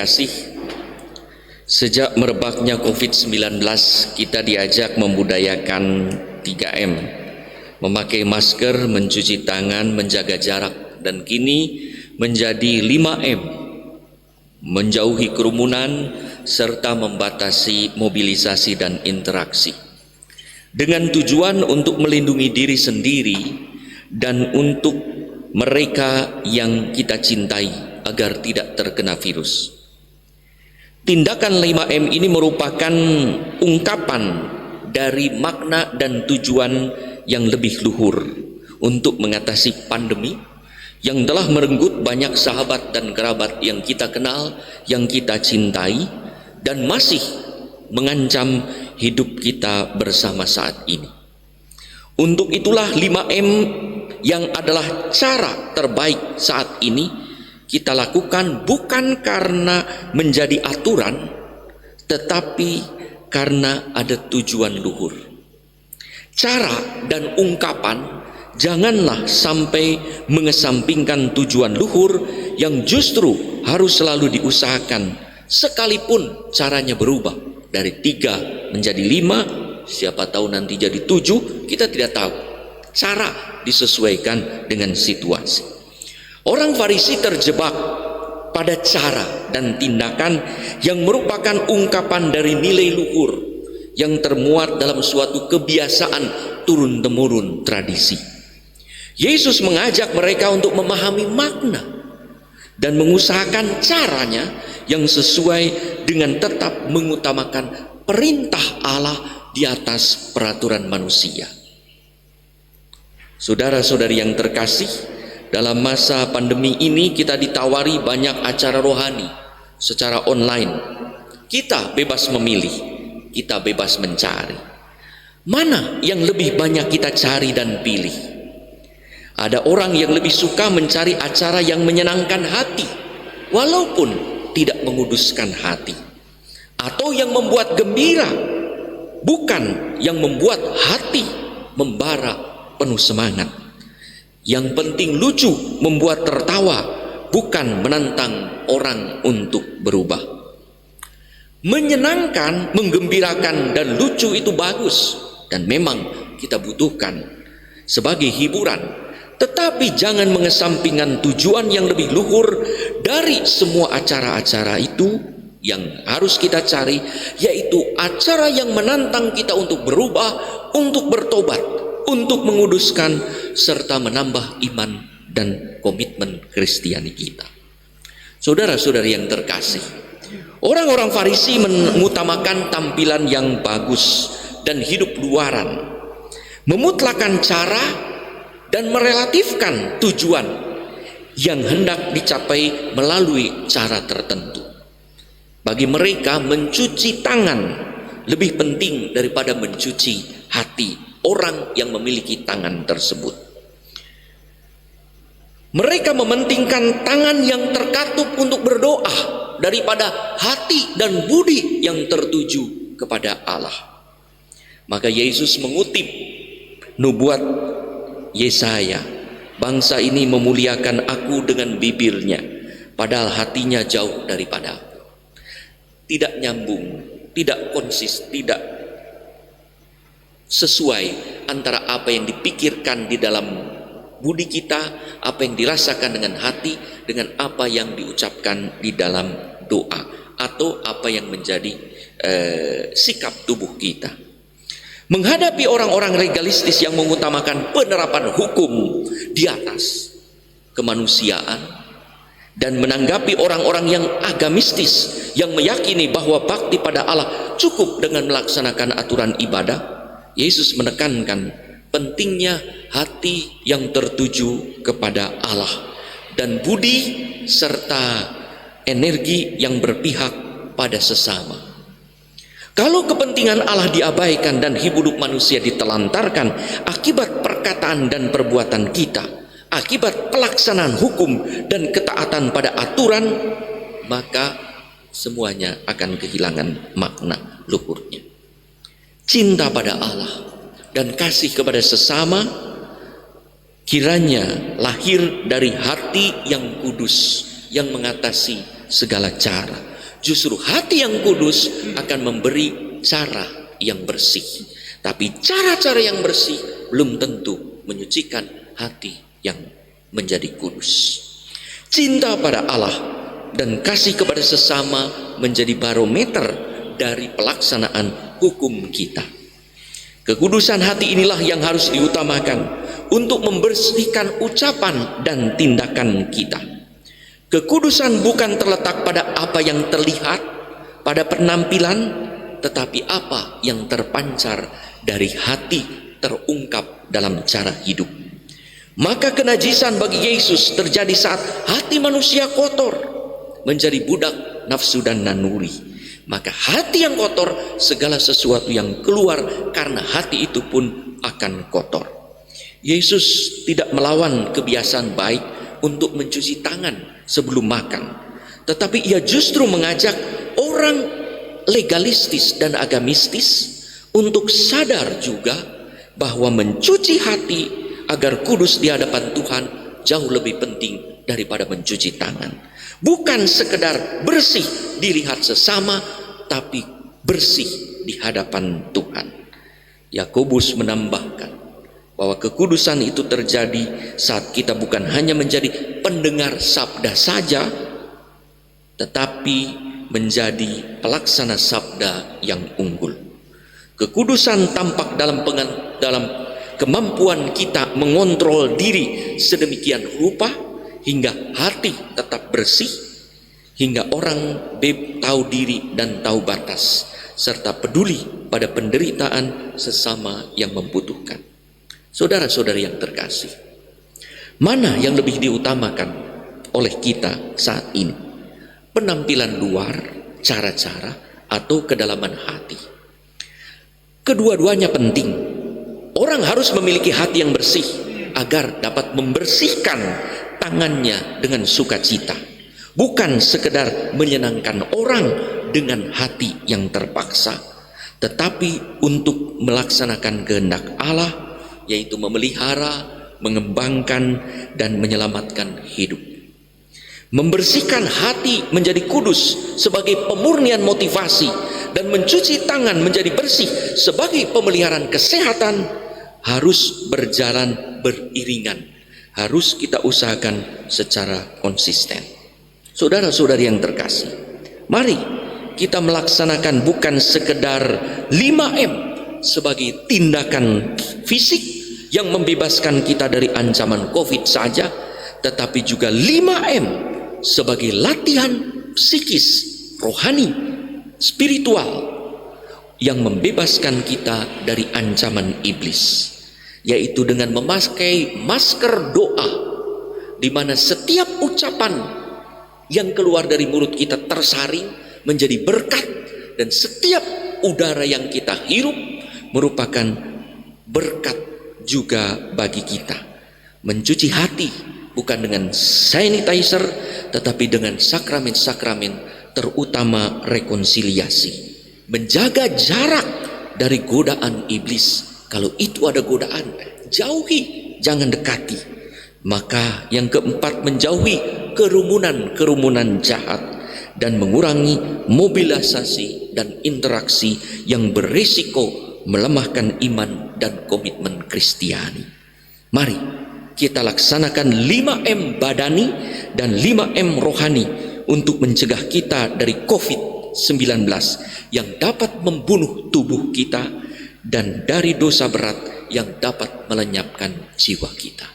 terkasih, sejak merebaknya COVID-19 kita diajak membudayakan 3M, memakai masker, mencuci tangan, menjaga jarak, dan kini menjadi 5M, menjauhi kerumunan serta membatasi mobilisasi dan interaksi, dengan tujuan untuk melindungi diri sendiri dan untuk mereka yang kita cintai agar tidak terkena virus. Tindakan 5M ini merupakan ungkapan dari makna dan tujuan yang lebih luhur untuk mengatasi pandemi yang telah merenggut banyak sahabat dan kerabat yang kita kenal, yang kita cintai, dan masih mengancam hidup kita bersama saat ini. Untuk itulah 5M yang adalah cara terbaik saat ini kita lakukan, bukan karena menjadi aturan, tetapi karena ada tujuan luhur. Cara dan ungkapan janganlah sampai mengesampingkan tujuan luhur yang justru harus selalu diusahakan, sekalipun caranya berubah dari 3 menjadi 5, siapa tahu nanti jadi 7, kita tidak tahu. Cara disesuaikan dengan situasi. Orang Farisi terjebak pada cara dan tindakan yang merupakan ungkapan dari nilai luhur yang termuat dalam suatu kebiasaan turun-temurun tradisi. Yesus mengajak mereka untuk memahami makna dan mengusahakan caranya yang sesuai dengan tetap mengutamakan perintah Allah di atas peraturan manusia. Saudara-saudari yang terkasih, dalam masa pandemi ini kita ditawari banyak acara rohani secara online. Kita bebas memilih, kita bebas mencari. Mana yang lebih banyak kita cari dan pilih? Ada orang yang lebih suka mencari acara yang menyenangkan hati, walaupun tidak menguduskan hati, atau yang membuat gembira, bukan yang membuat hati membara penuh semangat. Yang penting lucu, membuat tertawa, bukan menantang orang untuk berubah. Menyenangkan, menggembirakan, dan lucu itu bagus, dan memang kita butuhkan sebagai hiburan. Tetapi jangan mengesampingkan tujuan yang lebih luhur dari semua acara-acara itu yang harus kita cari, yaitu acara yang menantang kita untuk berubah, untuk bertobat, untuk menguduskan serta menambah iman dan komitmen Kristiani kita. Saudara-saudari yang terkasih, orang-orang Farisi mengutamakan tampilan yang bagus dan hidup luaran, memutlakan cara dan merelatifkan tujuan yang hendak dicapai melalui cara tertentu. Bagi mereka, mencuci tangan lebih penting daripada mencuci hati orang yang memiliki tangan tersebut. Mereka mementingkan tangan yang terkatup untuk berdoa daripada hati dan budi yang tertuju kepada Allah. Maka Yesus mengutip nubuat Yesaya, bangsa ini memuliakan aku dengan bibirnya, padahal hatinya jauh daripada aku. Tidak nyambung, tidak konsisten, tidak sesuai antara apa yang dipikirkan di dalam budi kita, apa yang dirasakan dengan hati, dengan apa yang diucapkan di dalam doa, atau apa yang menjadi sikap tubuh kita. Menghadapi orang-orang legalistis yang mengutamakan penerapan hukum di atas kemanusiaan, dan menanggapi orang-orang yang agamistis yang meyakini bahwa bakti pada Allah cukup dengan melaksanakan aturan ibadah, Yesus menekankan pentingnya hati yang tertuju kepada Allah dan budi serta energi yang berpihak pada sesama. Kalau kepentingan Allah diabaikan dan hidup manusia ditelantarkan akibat perkataan dan perbuatan kita, akibat pelaksanaan hukum dan ketaatan pada aturan, maka semuanya akan kehilangan makna luhurnya. Cinta pada Allah dan kasih kepada sesama kiranya lahir dari hati yang kudus, yang mengatasi segala cara, Justru hati yang kudus akan memberi cara yang bersih. Tapi cara-cara yang bersih belum tentu menyucikan hati yang menjadi kudus. Cinta pada Allah dan kasih kepada sesama menjadi barometer dari pelaksanaan hukum kita. Kekudusan hati inilah yang harus diutamakan untuk membersihkan ucapan dan tindakan kita. Kekudusan bukan terletak pada apa yang terlihat, pada penampilan, tetapi apa yang terpancar dari hati terungkap dalam cara hidup. Maka kenajisan bagi Yesus terjadi saat hati manusia kotor, menjadi budak nafsu dan naluri. Maka hati yang kotor, segala sesuatu yang keluar karena hati itu pun akan kotor. Yesus tidak melawan kebiasaan baik untuk mencuci tangan sebelum makan, tetapi ia justru mengajak orang legalistis dan agamistis untuk sadar juga bahwa mencuci hati agar kudus di hadapan Tuhan jauh lebih penting daripada mencuci tangan. Bukan sekedar bersih dilihat sesama, tapi bersih di hadapan Tuhan. Yakobus menambahkan bahwa kekudusan itu terjadi saat kita bukan hanya menjadi pendengar sabda saja, tetapi menjadi pelaksana sabda yang unggul. Kekudusan tampak dalam kemampuan kita mengontrol diri sedemikian rupa hingga hati tetap bersih, hingga orang tahu diri dan tahu batas, serta peduli pada penderitaan sesama yang membutuhkan. Saudara-saudari yang terkasih, mana yang lebih diutamakan oleh kita saat ini? Penampilan luar, cara-cara, atau kedalaman hati? Kedua-duanya penting. Orang harus memiliki hati yang bersih agar dapat membersihkan tangannya dengan sukacita, bukan sekedar menyenangkan orang dengan hati yang terpaksa, tetapi untuk melaksanakan kehendak Allah, yaitu memelihara, mengembangkan, dan menyelamatkan hidup. Membersihkan hati menjadi kudus sebagai pemurnian motivasi, dan mencuci tangan menjadi bersih sebagai pemeliharaan kesehatan harus berjalan beriringan. Harus kita usahakan secara konsisten. Saudara-saudari yang terkasih, mari kita melaksanakan bukan sekedar 5M sebagai tindakan fisik yang membebaskan kita dari ancaman COVID saja, tetapi juga 5M sebagai latihan psikis, rohani, spiritual yang membebaskan kita dari ancaman iblis, yaitu dengan memakai masker doa, di mana setiap ucapan yang keluar dari mulut kita tersaring menjadi berkat, dan setiap udara yang kita hirup merupakan berkat juga bagi kita. Mencuci hati bukan dengan sanitizer, tetapi dengan sakramen-sakramen, terutama rekonsiliasi. Menjaga jarak dari godaan iblis. Kalau itu ada godaan, jauhi, jangan dekati. Maka yang keempat, menjauhi kerumunan-kerumunan jahat dan mengurangi mobilisasi dan interaksi yang berisiko melemahkan iman dan komitmen Kristiani. Mari kita laksanakan 5M badani dan 5M rohani untuk mencegah kita dari COVID-19 yang dapat membunuh tubuh kita, dan dari dosa berat yang dapat melenyapkan jiwa kita.